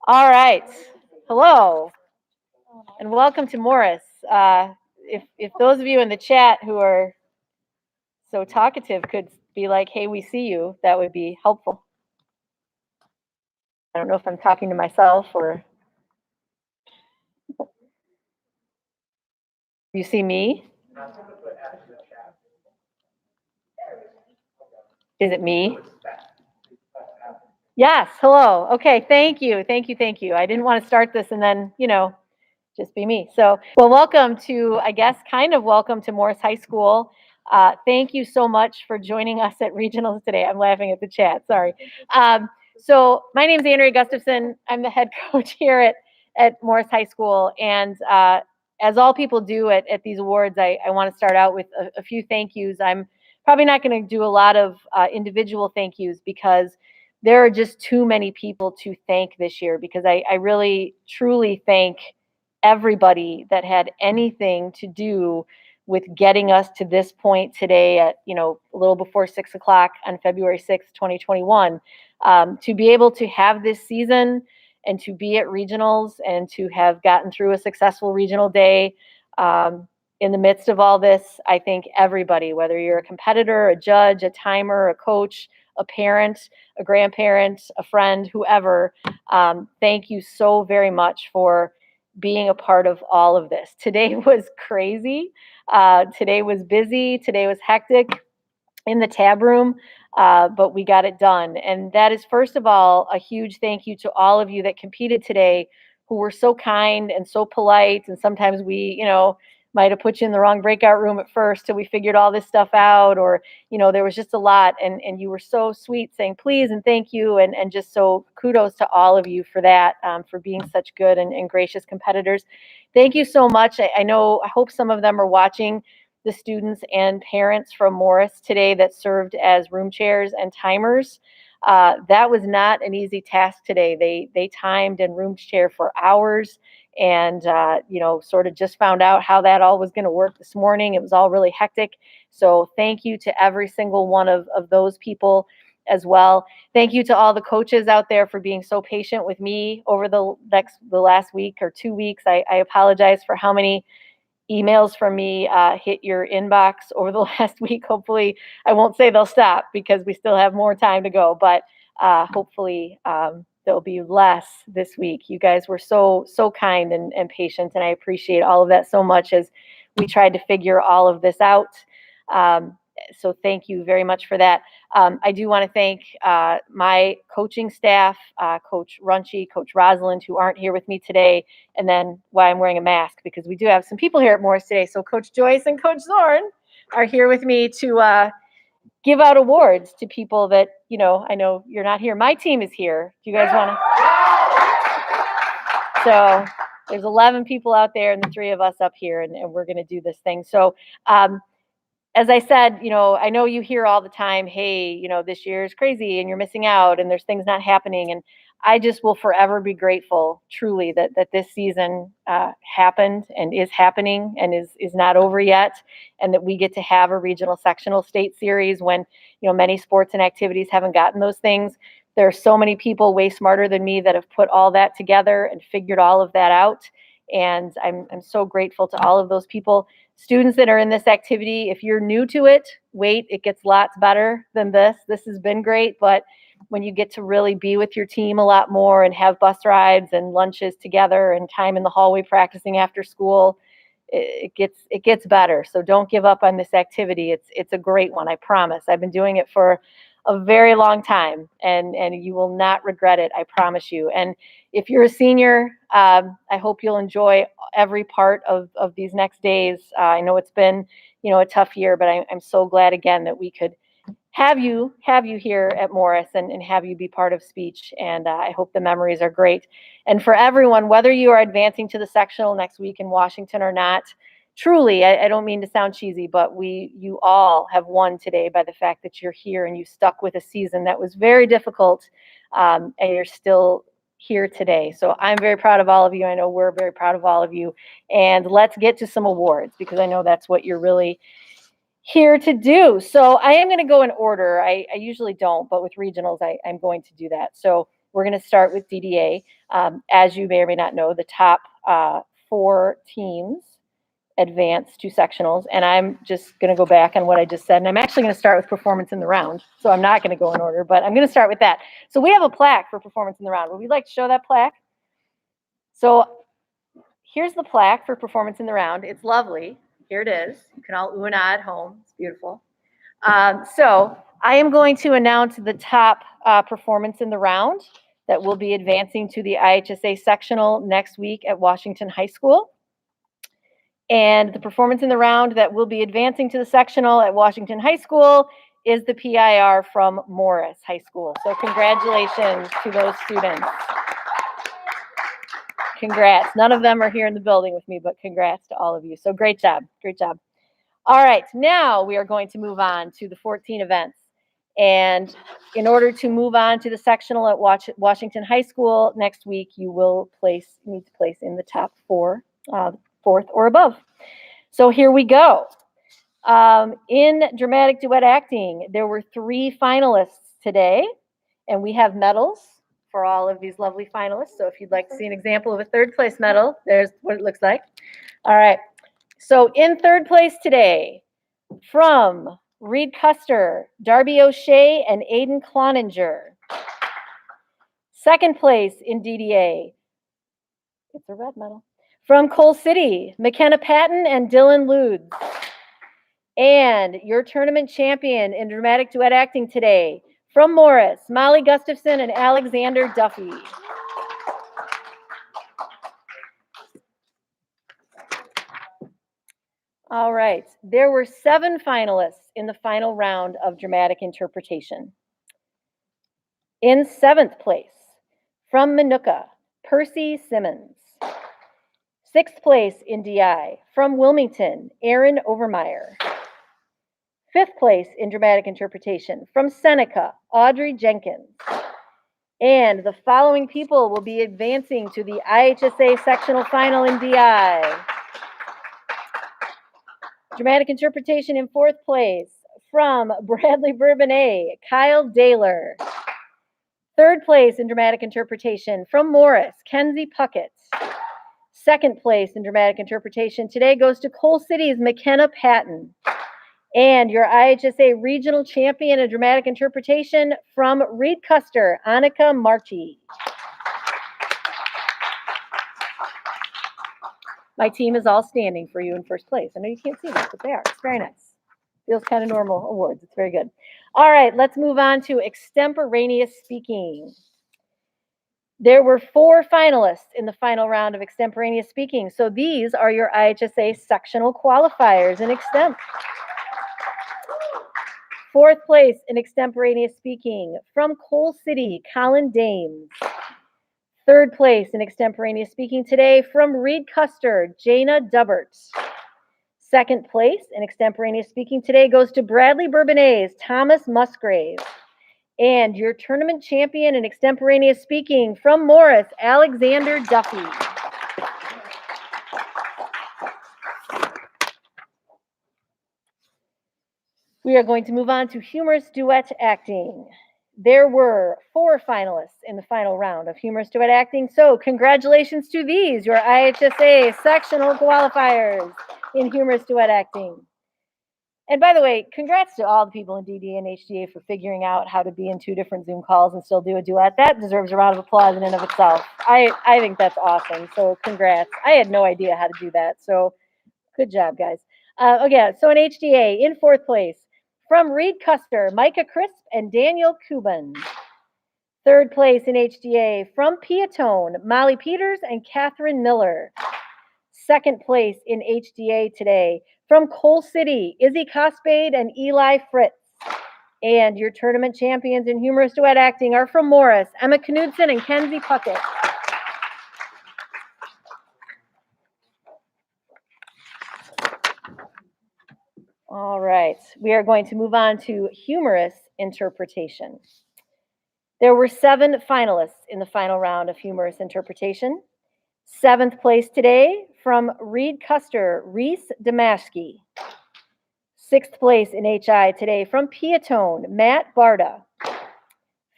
All right. Hello and welcome to Morris. If those of you in the chat who are so talkative could be like, "Hey, we see you," that would be helpful. I don't know if I'm talking to myself or you see me. Is it me? Yes. Hello. Okay. Thank you. Thank you. Thank you. I didn't want to start this and then, just be me. So, well, welcome to, I guess, kind of welcome to Morris High School. Thank you so much for joining us at regionals today. I'm laughing at the chat. Sorry. So my name is Andrea Gustafson. I'm the head coach here at Morris High School. And as all people do at these awards, I want to start out with a few thank yous. I'm probably not going to do a lot of individual thank yous because there are just too many people to thank this year, because I really, truly thank everybody that had anything to do with getting us to this point today at, a little before 6 o'clock on February 6th, 2021, to be able to have this season and to be at regionals and to have gotten through a successful regional day. In the midst of all this, I think everybody, whether you're a competitor, a judge, a timer, a coach, a parent, a grandparent, a friend, whoever, thank you so very much for being a part of all of this. Today was crazy. Today was busy. Today was hectic in the tab room, but we got it done. And that is, first of all, a huge thank you to all of you that competed today, who were so kind and so polite. And sometimes we, might have put you in the wrong breakout room at first till we figured all this stuff out, or, there was just a lot. And you were so sweet, saying please and thank you. And just so kudos to all of you for that, for being such good and gracious competitors. Thank you so much. I hope some of them are watching, the students and parents from Morris today that served as room chairs and timers. That was not an easy task today. They timed and room chair for hours, and sort of just found out how that all was going to work this morning. It was all really hectic. So thank you to every single one of those people as well. Thank you to all the coaches out there for being so patient with me over the last week or 2 weeks. I apologize for how many emails from me hit your inbox over the last week. Hopefully, I won't say they'll stop because we still have more time to go, but hopefully there'll be less this week. You guys were so kind and patient, and I appreciate all of that so much as we tried to figure all of this out. So thank you very much for that. I do want to thank my coaching staff, Coach Runchie, Coach Rosalind, who aren't here with me today, and then why I'm wearing a mask, because we do have some people here at Morris today. So Coach Joyce and Coach Zorn are here with me to give out awards to people that, I know you're not here. My team is here. Do you guys want to? So there's 11 people out there and the 3 of us up here, and we're going to do this thing. So as I said, I know you hear all the time, hey, this year is crazy and you're missing out and there's things not happening. And I just will forever be grateful, truly, that this season happened and is happening and is not over yet, and that we get to have a regional sectional state series when, many sports and activities haven't gotten those things. There are so many people way smarter than me that have put all that together and figured all of that out. And I'm so grateful to all of those people. Students that are in this activity, if you're new to it, wait, it gets lots better than this. This has been great, but when you get to really be with your team a lot more and have bus rides and lunches together and time in the hallway practicing after school, it gets better. So don't give up on this activity. It's a great one, I promise. I've been doing it for a very long time, and you will not regret it, I promise you. And if you're a senior, I hope you'll enjoy every part of these next days. I know it's been, a tough year, but I'm so glad again that we could have you here at Morris and have you be part of speech. And I hope the memories are great. And for everyone, whether you are advancing to the sectional next week in Washington or not, truly, I don't mean to sound cheesy, but you all have won today by the fact that you're here and you stuck with a season that was very difficult, and you're still here today. So I'm very proud of all of you. I know we're very proud of all of you. And let's get to some awards, because I know that's what you're really here to do. So I am going to go in order. I usually don't, but with regionals, I'm going to do that. So we're going to start with DDA. As you may or may not know, the top 4 teams advance to sectionals, and I'm just going to go back on what I just said, and I'm actually going to start with performance in the round, so I'm not going to go in order, but I'm going to start with that. So we have a plaque for performance in the round. Would we like to show that plaque? So here's the plaque for performance in the round. It's lovely. Here it is. You can all ooh and ah at home. It's beautiful. So I am going to announce the top performance in the round that will be advancing to the IHSA sectional next week at Washington High School. And the performance in the round that will be advancing to the sectional at Washington High School is the PIR from Morris High School. So congratulations to those students. Congrats. None of them are here in the building with me, but congrats to all of you. So great job. Great job. All right, now we are going to move on to the 14 events. And in order to move on to the sectional at Washington High School next week, you will need to place in the top 4, 4th or above. So here we go. In dramatic duet acting, there were 3 finalists today, and we have medals for all of these lovely finalists. So if you'd like to see an example of a 3rd place medal, there's what it looks like. All right. So in 3rd place today, from Reed Custer, Darby O'Shea, and Aiden Cloninger. 2nd place in DDA, it's a red medal, from Coal City, McKenna Patton and Dylan Ludes. And your tournament champion in dramatic duet acting today, from Morris, Molly Gustafson and Alexander Duffy. All right, there were 7 finalists in the final round of dramatic interpretation. In 7th place, from Minooka, Percy Simmons. 6th place in DI, from Wilmington, Aaron Overmeyer. 5th place in dramatic interpretation, from Seneca, Audrey Jenkins. And the following people will be advancing to the IHSA sectional final in DI. Dramatic interpretation in 4th place, from Bradley Bourbonnais, Kyle Daler. 3rd place in dramatic interpretation, from Morris, Kenzie Puckett. 2nd place in dramatic interpretation today goes to Coal City's McKenna Patton. And your IHSA regional champion in dramatic interpretation from Reed Custer, Annika Marchi. My team is all standing for you in 1st place. I know you can't see this, but they are. It's very nice. Feels kind of normal awards. It's very good. All right, let's move on to extemporaneous speaking. There were 4 finalists in the final round of extemporaneous speaking. So these are your IHSA sectional qualifiers in extemp. 4th place in extemporaneous speaking from Coal City, Colin Dames. 3rd place in extemporaneous speaking today from Reed Custer, Jana Dubbert. 2nd place in extemporaneous speaking today goes to Bradley Bourbonnais, Thomas Musgrave. And your tournament champion in extemporaneous speaking from Morris, Alexander Duffy. We are going to move on to humorous duet acting. There were 4 finalists in the final round of humorous duet acting. So congratulations to these, your IHSA sectional qualifiers in humorous duet acting. And by the way, congrats to all the people in DD and HDA for figuring out how to be in 2 different Zoom calls and still do a duet. That deserves a round of applause in and of itself. I think that's awesome. So congrats. I had no idea how to do that. So good job, guys. Okay, so in HDA, in 4th place, from Reed Custer, Micah Crisp and Daniel Kuban. 3rd place in HDA, from Piatone, Molly Peters and Catherine Miller. 2nd place in HDA today, from Coal City, Izzy Cospade and Eli Fritz. And your tournament champions in humorous duet acting are from Morris, Emma Knudsen and Kenzie Puckett. All right, we are going to move on to humorous interpretation. There were 7 finalists in the final round of humorous interpretation. 7th place today from Reed Custer, Reese Damashki. 6th place in HI today from Piatone, Matt Barda.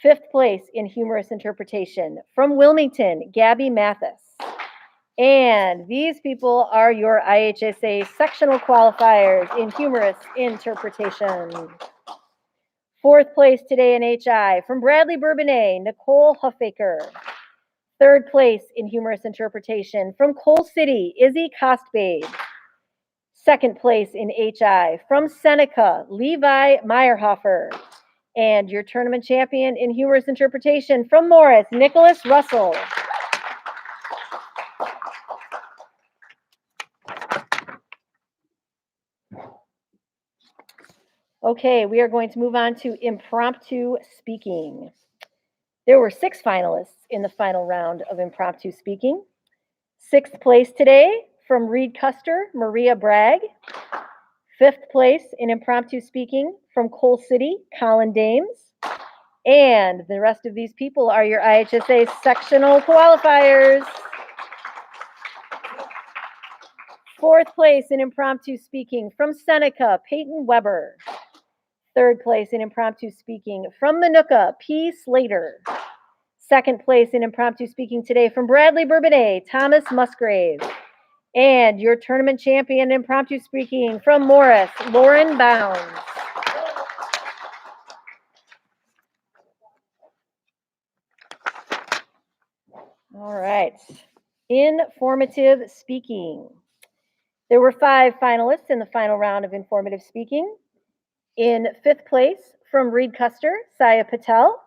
Fifth place in humorous interpretation from Wilmington, Gabby Mathis. And these people are your IHSA sectional qualifiers in humorous interpretation. Fourth place today in HI from Bradley Bourbonnais, Nicole Huffaker. Third place in humorous interpretation from Coal City, Izzy Costbade. Second place in HI from Seneca, Levi Meyerhofer. And your tournament champion in humorous interpretation from Morris, Nicholas Russell. Okay, we are going to move on to impromptu speaking. There were 6 finalists in the final round of impromptu speaking. 6th place today from Reed Custer, Maria Bragg. 5th place in impromptu speaking from Coal City, Colin Dames. And the rest of these people are your IHSA sectional qualifiers. 4th place in impromptu speaking from Seneca, Peyton Weber. 3rd place in impromptu speaking from Manuka, P. Slater. 2nd place in impromptu speaking today from Bradley Bourbonnais, Thomas Musgrave. And your tournament champion in impromptu speaking from Morris, Lauren Bounds. All right. Informative speaking. There were 5 finalists in the final round of informative speaking. In 5th place from Reed Custer, Saya Patel.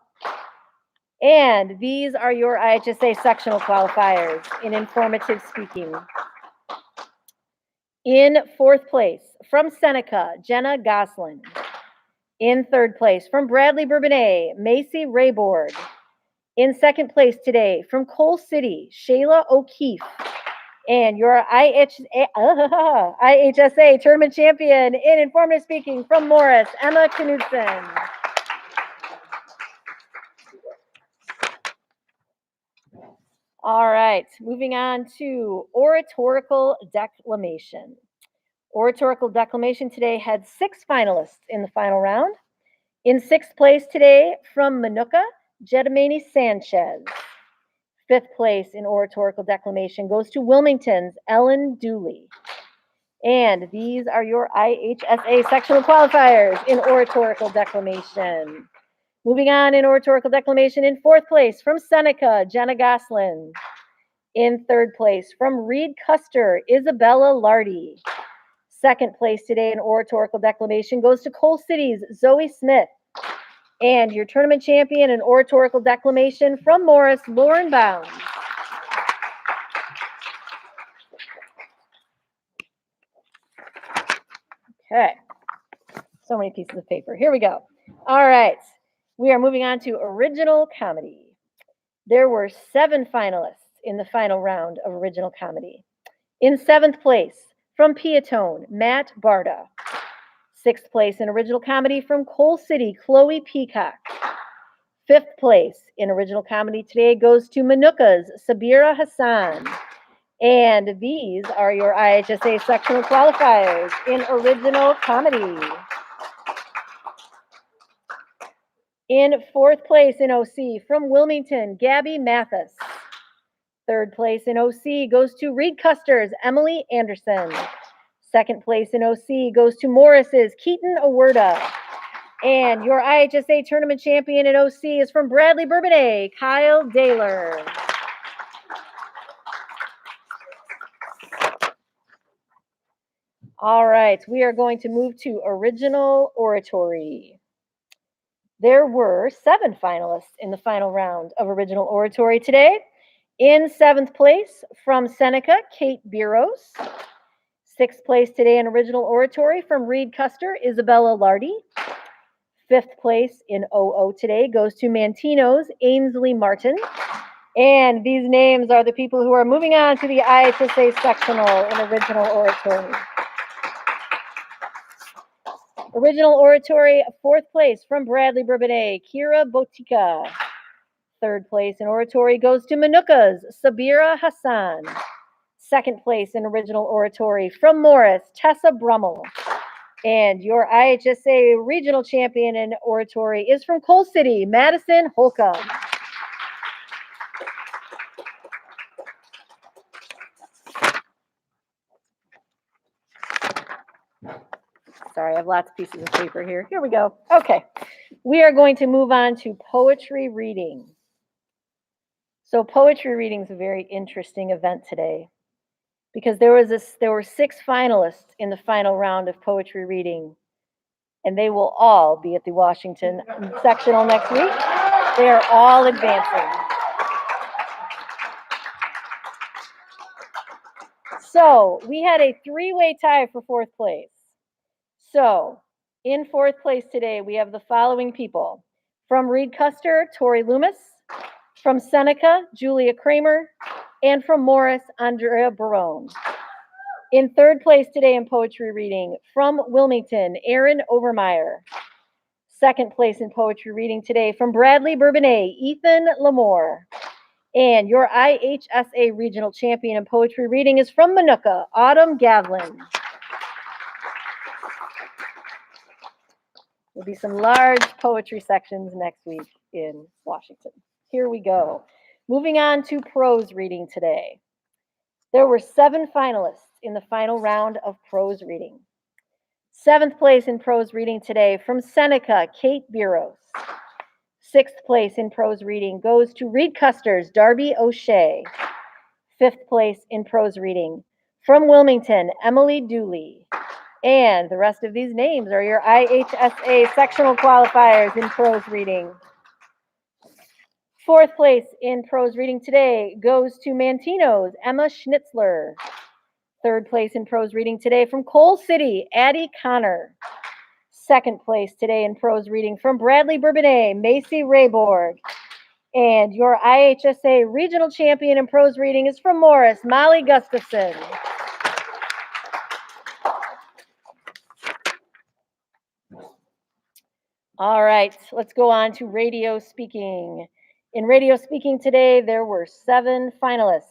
And these are your IHSA sectional qualifiers in informative speaking. In 4th place from Seneca, Jenna Goslin. In 3rd place from Bradley Bourbonnais, Macy Rayboard. In 2nd place today from Coal City, Shayla O'Keefe. And your IHSA tournament champion in informative speaking from Morris, Emma Knudsen. All right, moving on to oratorical declamation. Oratorical declamation today had 6 finalists in the final round. In 6th place today from Manuka, Jedamani Sanchez. 5th place in oratorical declamation goes to Wilmington's Ellen Dooley. And these are your IHSA sectional qualifiers in oratorical declamation. Moving on in oratorical declamation, in 4th place from Seneca, Jenna Goslin. In 3rd place from Reed Custer, Isabella Lardy. 2nd place today in oratorical declamation goes to Coal City's Zoe Smith. And your tournament champion in oratorical declamation from Morris, Lauren Bounds. Okay, so many pieces of paper. Here we go. All right, we are moving on to original comedy. There were 7 finalists in the final round of original comedy. In 7th place from Piatone, Matt Barda. 6th place in original comedy from Coal City, Chloe Peacock. 5th place in original comedy today goes to Manuka's Sabira Hassan. And these are your IHSA sectional qualifiers in original comedy. In 4th place in OC from Wilmington, Gabby Mathis. 3rd place in OC goes to Reed Custer's Emily Anderson. 2nd place in OC goes to Morris's Keaton Awerda. And your IHSA tournament champion in OC is from Bradley Bourbonnais, Kyle Daler. All right, we are going to move to original oratory. There were 7 finalists in the final round of original oratory today. In 7th place from Seneca, Kate Biros. 6th place today in original oratory from Reed Custer, Isabella Lardy. 5th place in OO today goes to Mantino's Ainsley Martin. And these names are the people who are moving on to the IHSA sectional in original oratory. Original oratory, 4th place from Bradley Bourbonnais, Kira Botica. 3rd place in oratory goes to Manuka's Sabira Hassan. 2nd place in original oratory from Morris, Tessa Brummel. And your IHSA regional champion in oratory is from Coal City, Madison Holcomb. Sorry, I have lots of pieces of paper here. Here we go. Okay, we are going to move on to poetry reading. So poetry reading is a very interesting event today because there were 6 finalists in the final round of poetry reading, and they will all be at the Washington sectional next week. They are all advancing. So we had a 3-way tie for 4th place. So in 4th place today, we have the following people. From Reed Custer, Tori Loomis. From Seneca, Julia Kramer. And from Morris, Andrea Barone. In 3rd place today in poetry reading, from Wilmington, Aaron Overmeyer. 2nd place in poetry reading today, from Bradley Bourbonnais, Ethan Lamore. And your IHSA regional champion in poetry reading is from Minooka, Autumn Gavlin. There'll be some large poetry sections next week in Washington. Here we go. Moving on to prose reading today. There were 7 finalists in the final round of prose reading. 7th place in prose reading today from Seneca, Kate Biros. 6th place in prose reading goes to Reed Custer's Darby O'Shea. 5th place in prose reading from Wilmington, Emily Dooley. And the rest of these names are your IHSA sectional qualifiers in prose reading. 4th place in prose reading today goes to Mantino's Emma Schnitzler. 3rd place in prose reading today from Coal City, Addie Connor. 2nd place today in prose reading from Bradley Bourbonnais, Macy Rayborg. And your IHSA regional champion in prose reading is from Morris, Molly Gustafson. All right, let's go on to radio speaking. In radio speaking today, there were 7 finalists.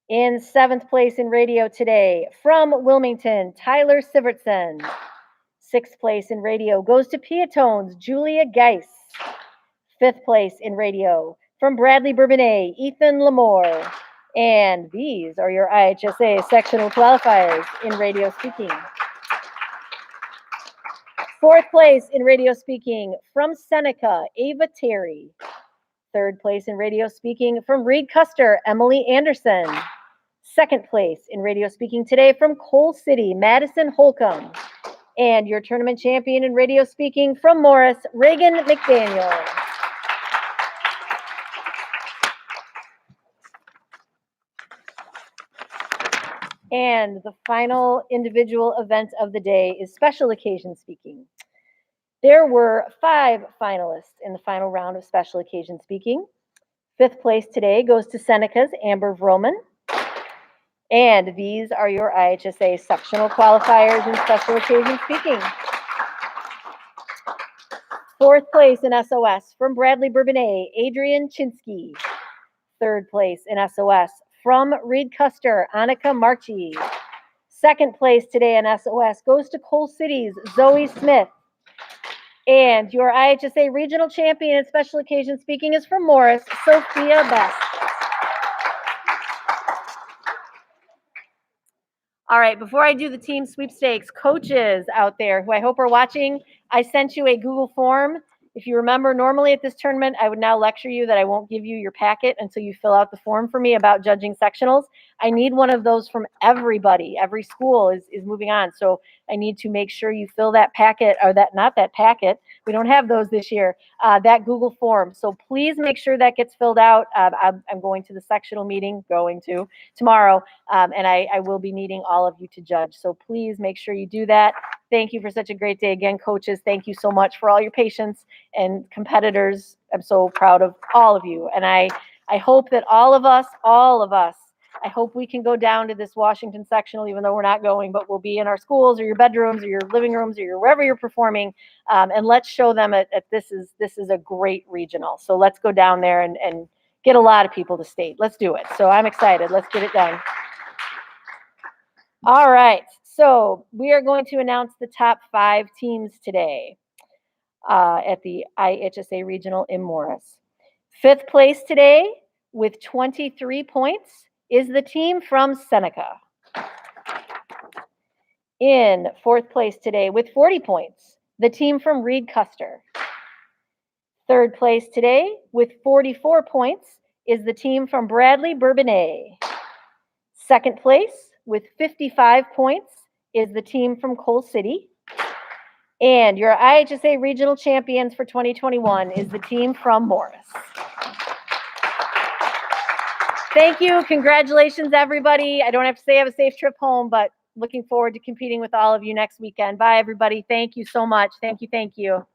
In 7th place in radio today, from Wilmington, Tyler Sivertson. 6th place in radio goes to Piatone's Julia Geis. 5th place in radio from Bradley Bourbonnais, Ethan Lamore. And these are your IHSA sectional qualifiers in radio speaking. 4th place in radio speaking from Seneca, Ava Terry. 3rd place in radio speaking from Reed Custer, Emily Anderson. 2nd place in radio speaking today from Coal City, Madison Holcomb. And your tournament champion in radio speaking from Morris, Reagan McDaniel. And the final individual event of the day is special occasion speaking. There were 5 finalists in the final round of special occasion speaking. 5th place today goes to Seneca's Amber Vroman. And these are your IHSA sectional qualifiers in special occasion speaking. 4th place in SOS from Bradley Bourbonnais, Adrian Chinsky. 3rd place in SOS from Reed Custer, Annika Marchi. 2nd place today in SOS goes to Coal City's Zoe Smith. And your IHSA regional champion in special occasion speaking is from Morris, Sophia Best. All right, before I do the team sweepstakes, coaches out there who I hope are watching, I sent you a Google form. If you remember, normally at this tournament, I would now lecture you that I won't give you your packet until you fill out the form for me about judging sectionals. I need one of those from everybody. Every school is moving on. So I need to make sure you fill that packet, or not that packet. We don't have those this year, that Google form. So please make sure that gets filled out. I'm going to the sectional meeting, tomorrow, and I will be needing all of you to judge. So please make sure you do that. Thank you for such a great day. Again, coaches, thank you so much for all your patience, and competitors. I'm so proud of all of you. And I hope that all of us, I hope we can go down to this Washington sectional, even though we're not going, but we'll be in our schools or your bedrooms or your living rooms or wherever you're performing. And let's show them that this is a great regional. So let's go down there and get a lot of people to state. Let's do it. So I'm excited. Let's get it done. All right. So we are going to announce the top 5 teams today at the IHSA Regional in Morris. 5th place today with 23 points is the team from Seneca. In 4th place today with 40 points, the team from Reed Custer. 3rd place today with 44 points is the team from Bradley Bourbonnais. 2nd place with 55 points is the team from Coal City. And your IHSA Regional Champions for 2021 is the team from Morris. Thank you. Congratulations, everybody. I don't have to say have a safe trip home, but looking forward to competing with all of you next weekend. Bye, everybody. Thank you so much. Thank you. Thank you.